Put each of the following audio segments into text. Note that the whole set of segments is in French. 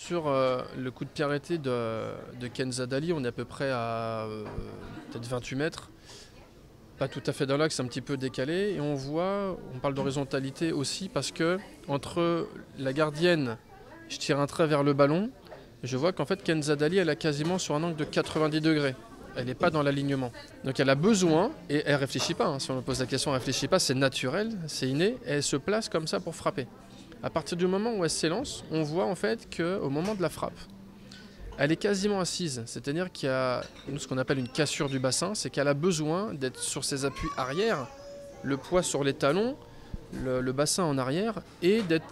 Sur le coup de pied arrêté de Kenza Dali, on est à peu près à peut-être 28 mètres. Pas tout à fait dans l'axe, un petit peu décalé. Et on parle d'horizontalité aussi parce que entre la gardienne, je tire un trait vers le ballon, je vois qu'en fait Kenza Dali, elle a quasiment sur un angle de 90 degrés. Elle n'est pas dans l'alignement. Donc elle a besoin, et elle ne réfléchit pas, hein, si on me pose la question, elle ne réfléchit pas, c'est naturel, c'est inné, et elle se place comme ça pour frapper. À partir du moment où elle s'élance, on voit en fait qu'au moment de la frappe, elle est quasiment assise, c'est-à-dire qu'il y a ce qu'on appelle une cassure du bassin, c'est qu'elle a besoin d'être sur ses appuis arrière, le poids sur les talons, le bassin en arrière, et d'être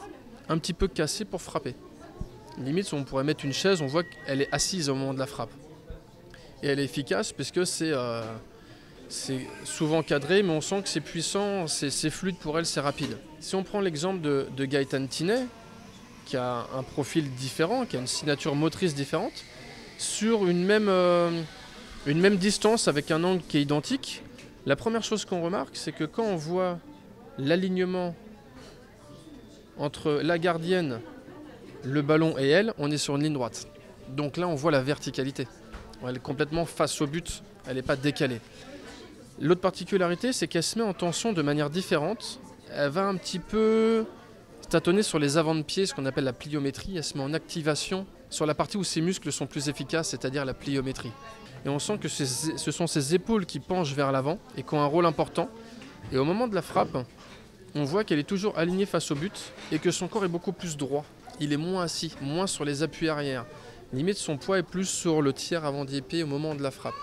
un petit peu cassée pour frapper. Limite, on pourrait mettre une chaise, on voit qu'elle est assise au moment de la frappe. Et elle est efficace parce que c'est souvent cadré, mais on sent que c'est puissant, c'est fluide pour elle, c'est rapide. Si on prend l'exemple de Gaëtan Tinet, qui a un profil différent, qui a une signature motrice différente, sur une même distance avec un angle qui est identique, la première chose qu'on remarque, c'est que quand on voit l'alignement entre la gardienne, le ballon et elle, on est sur une ligne droite. Donc là, on voit la verticalité. Elle est complètement face au but, elle n'est pas décalée. L'autre particularité, c'est qu'elle se met en tension de manière différente. Elle va un petit peu tâtonner sur les avant de pied, ce qu'on appelle la pliométrie. Elle se met en activation sur la partie où ses muscles sont plus efficaces, c'est-à-dire la pliométrie. Et on sent que ce sont ses épaules qui penchent vers l'avant et qui ont un rôle important. Et au moment de la frappe, on voit qu'elle est toujours alignée face au but et que son corps est beaucoup plus droit. Il est moins assis, moins sur les appuis arrière. Limite, son poids est plus sur le tiers avant-pied au moment de la frappe.